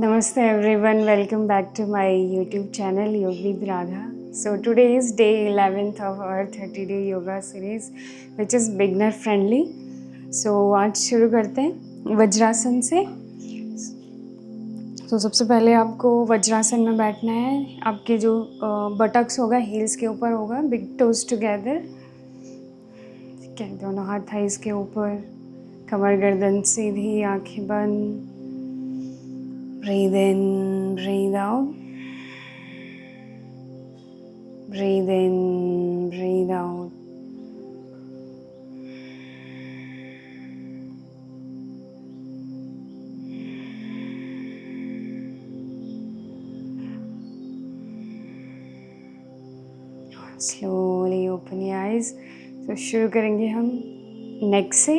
Namaste everyone, welcome back to my YouTube channel Yogi with Radha. So today is day 11th of our 30-day yoga series which is beginner friendly. So आज शुरू करते हैं वज्रासन से। तो सबसे पहले आपको वज्रासन में बैठना है। आपके जो बटक्स होगा हील्स के ऊपर होगा, बिग टोज टुगेदर, ठीक है, दोनों हाथ थाइस के ऊपर, कमर गर्दन सीधी, आंखें बंद। Breathe in, breathe out. Breathe in, breathe out. Slowly open your eyes. So शुरू करेंगे हम neck से.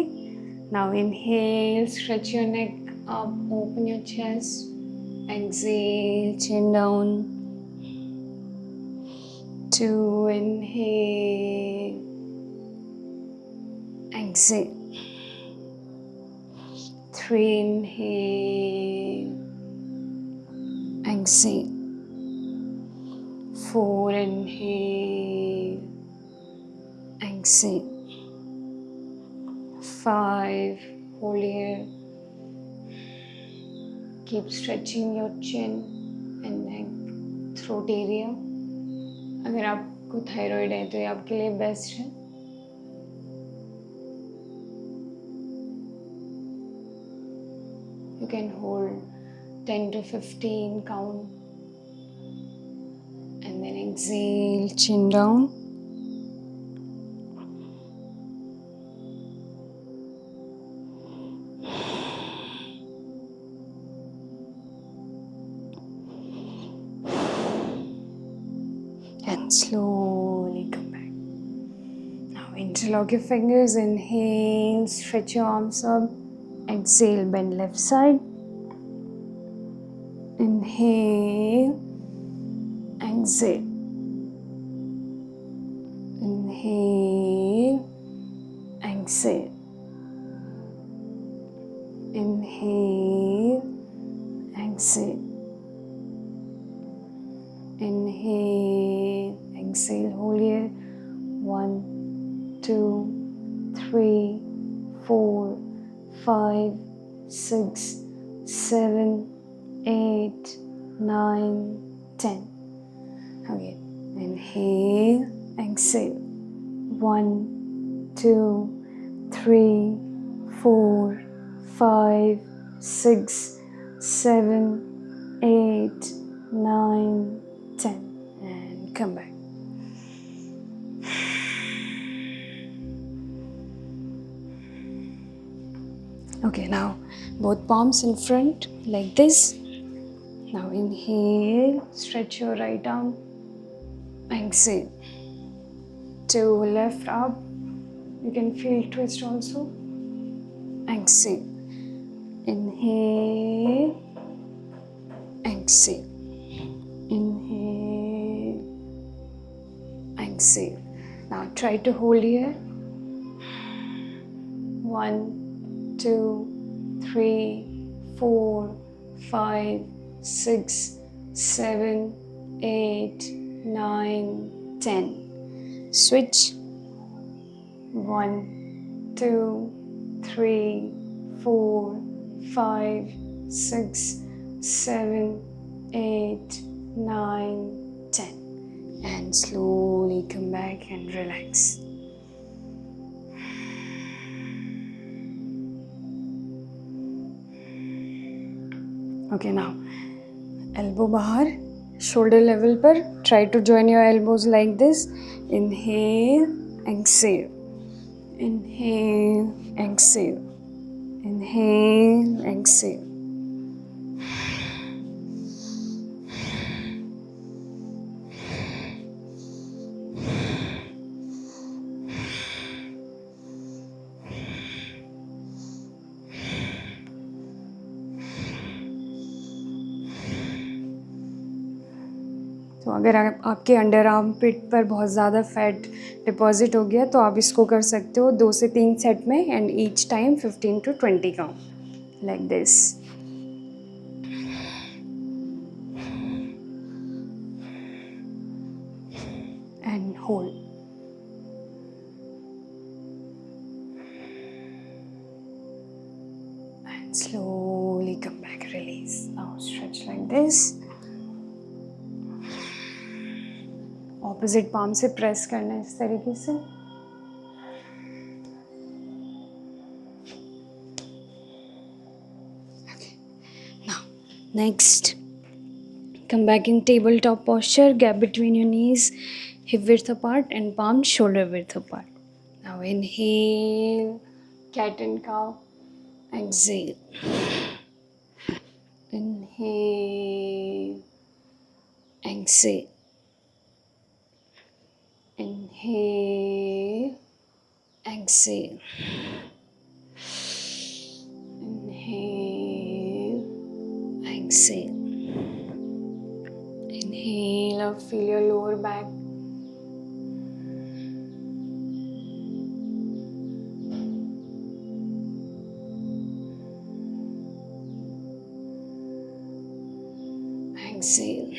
Now inhale, stretch your neck up, open your chest. Exhale, chin down. 2, inhale. Exhale. 3, inhale. Exhale. 4, inhale. Exhale. 5, hold here. Keep stretching your chin and neck, throat area. अगर आपको thyroid है तो ये आपके लिए बेस्ट है. You can hold 10 to 15 count and then exhale, chin down. And slowly come back. Now interlock your fingers, inhale, stretch your arms up. Exhale, bend left side. Inhale, exhale. Inhale, exhale. Inhale, exhale. Inhale, exhale, hold here. 1, 2, 3, 4, 5, 6, 7, 8, 9, 10. Okay, inhale, exhale. 1, 2, 3, 4, 5, 6, 7, 8, 9, 10. And come back. Okay, now both palms in front like this. Now inhale, stretch your right arm. Exhale. To left up. You can feel twist also. Exhale. Inhale. Exhale. Inhale. Exhale. Now try to hold here. 1, 2, 3, 4, 5, 6, 7, 8, 9, 10. Switch. 1, 2, 3, 4, 5, 6, 7, 8, 9, 10. And slowly come back and relax. Okay, now elbow bahar, shoulder level par. Try to join your elbows like this. Inhale, exhale. Inhale, exhale. Inhale, exhale. तो अगर आपके under arm पिट पर बहुत ज़्यादा fat deposit हो गया तो आप इसको कर सकते हो 2 से 3 सेट में, and each time 15 to 20 count like this. and hold. And slowly come back, release. Now stretch like this. Opposite palm से press करना है इस तरीके से. Okay. Now, next. Come back in tabletop posture, gap between your knees, hip width apart and palms shoulder width apart. Now inhale, cat and cow. Exhale. Inhale. Exhale. Inhale. Exhale. Inhale. Exhale. Inhale up, feel your lower back. Exhale.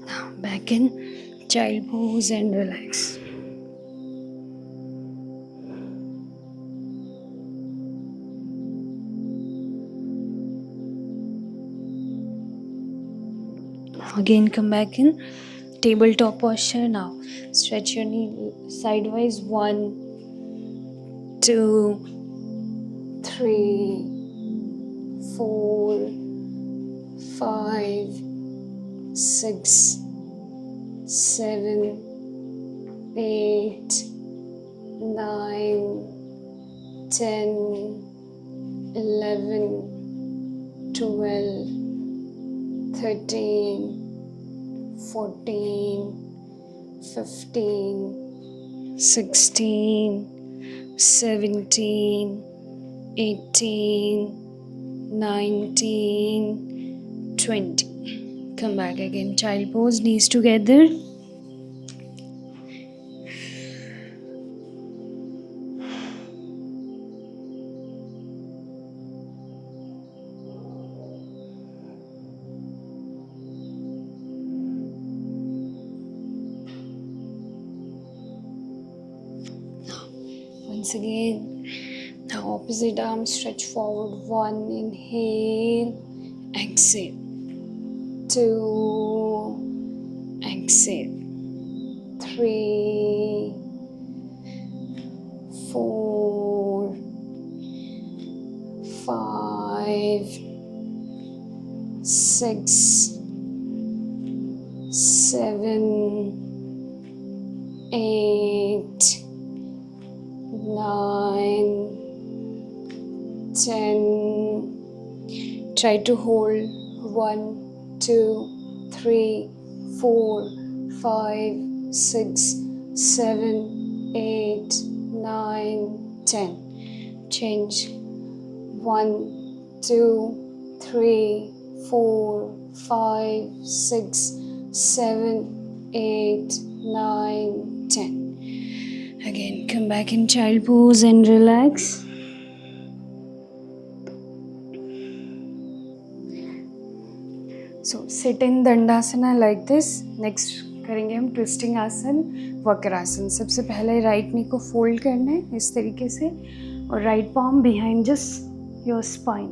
Now back in child pose and relax. Again come back in tabletop posture. Now stretch your knee sideways. 1, 2, 3, 4, 5, 6, 7, 8, 9, 10, 11, 12, 13, 14, 15, 16, 17, 18, 19, 20. Come back again, child pose, knees together. Once again, now opposite arm stretch forward. 1, inhale, exhale. 2, exhale. 3, 4, 5, 6, 7, 8, 9, 10. Try to hold 1, 2, 3, 4, 5, 6, 7, 8, 9, 10. Change 1, 2, 3, 4, 5, 6, 7, 8, 9, 10. Again, come back in child pose and relax. So sit in Dandasana like this. Next करेंगे हम twisting आसन, वक्रासन. सबसे पहले right knee को fold करना है इस तरीके से और right palm behind just your spine.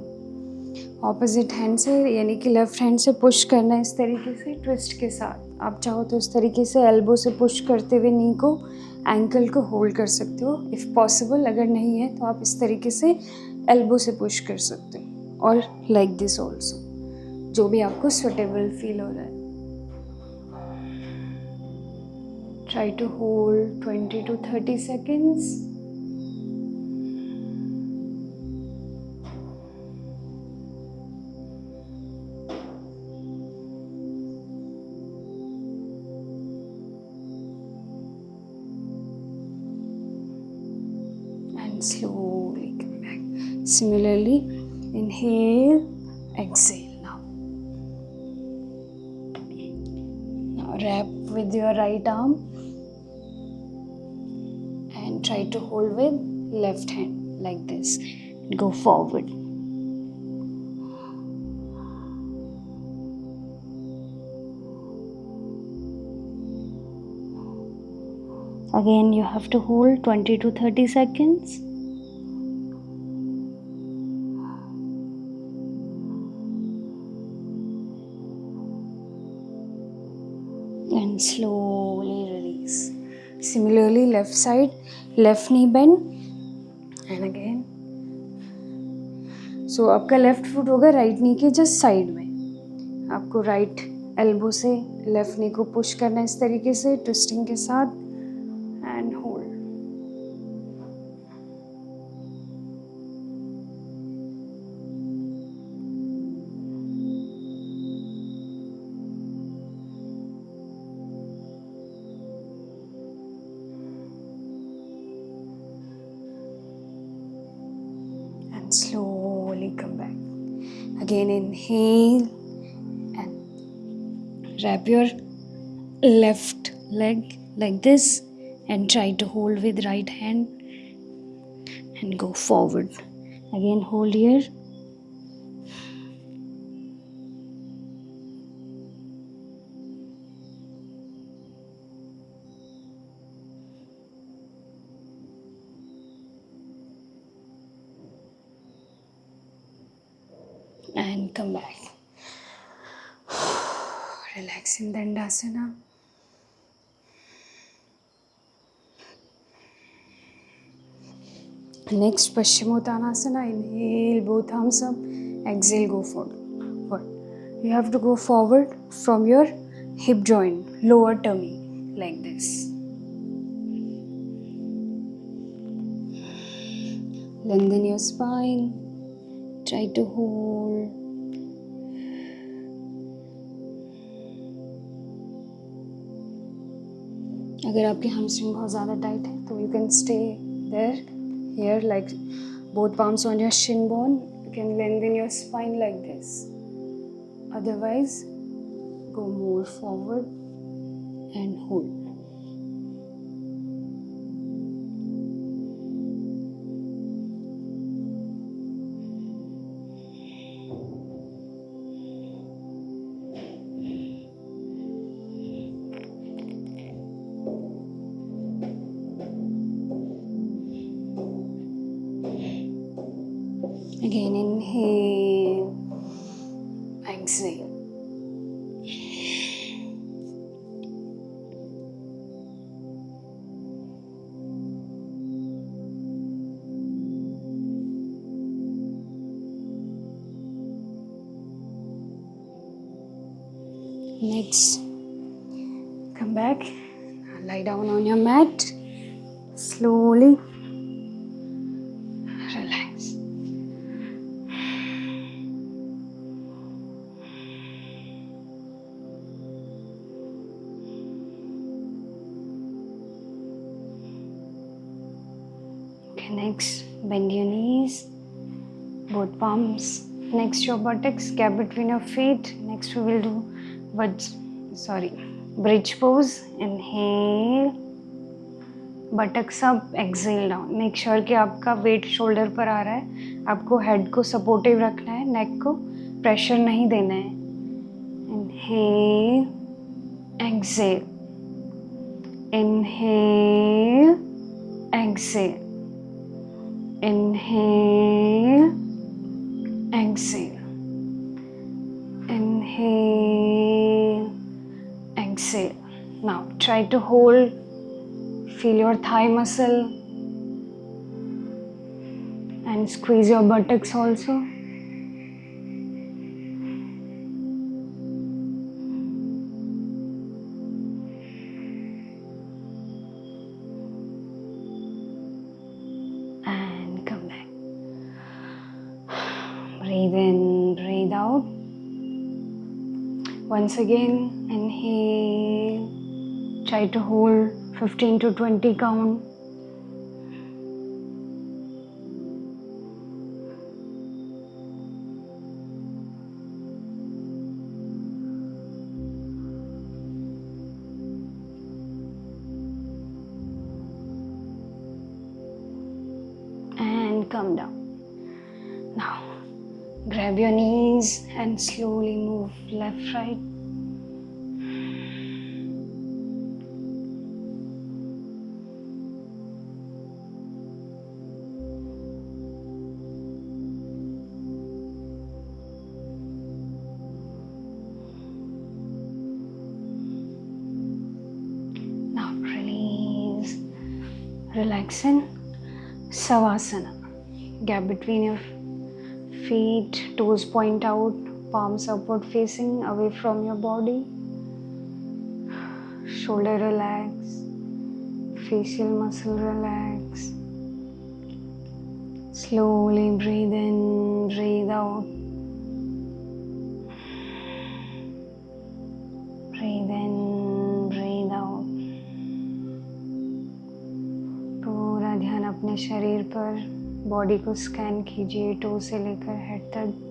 Opposite hand से यानी कि लेफ्ट हैंड से पुश करना है इस तरीके से ट्विस्ट के साथ. आप चाहो तो इस तरीके से एल्बो से पुश करते हुए नी को, एंकल को होल्ड कर सकते हो इफ़ पॉसिबल. अगर नहीं है तो आप इस तरीके से एल्बो से पुश कर सकते हो और लाइक दिस ऑल्सो, जो भी आपको सुटेबल फील हो रहा है. Try to hold 20 to 30 seconds. Slowly come back. Similarly, inhale, exhale. Now wrap with your right arm and try to hold with left hand like this. Go forward. Again, you have to hold 20 to 30 seconds. And slowly release. Similarly, left side, left knee bend. And again. So आपका left foot होगा right knee के just side में. आपको right elbow से left नी को push करना है इस तरीके से ट्विस्टिंग के साथ. And hold. And slowly come back. Again inhale and wrap your left leg like this and try to hold with right hand and go forward. Again hold here. And come back. Relax in Dandasana. Next Paschimottanasana. Inhale both arms up. Exhale, go forward. You have to go forward from your hip joint, lower tummy, like this. Lengthen your spine. Try to hold. अगर आपकी hamstring बहुत ज़्यादा tight है तो you can stay there, here, like both palms on your shin bone. You can lengthen your spine like this. Otherwise, go more forward and hold. Again, inhale, exhale. Next, come back, lie down on your mat, slowly relax. Okay, next, bend your knees, both palms next to your buttocks, gap between your feet. Next we will do bridge pose. Inhale, buttocks up, exhale down. Make sure कि आपका weight shoulder पर आ रहा है. आपको head को supportive रखना है, neck को pressure नहीं देना है. Inhale, exhale. Inhale, exhale. Inhale, exhale. Inhale, exhale. Now try to hold, feel your thigh muscle and squeeze your buttocks also. And come back. Breathe in, breathe out. Once again, inhale. Try to hold 15 to 20 count. come down. Now grab your knees and slowly move left, right. Now release. Relax in Savasana. Gap between your feet, toes point out, palms upward facing away from your body. Shoulder relax, facial muscle relax. Slowly breathe in, breathe out. Breathe in, breathe out. पूरा ध्यान अपने शरीर पर, body को scan कीजिए to से लेकर head तक.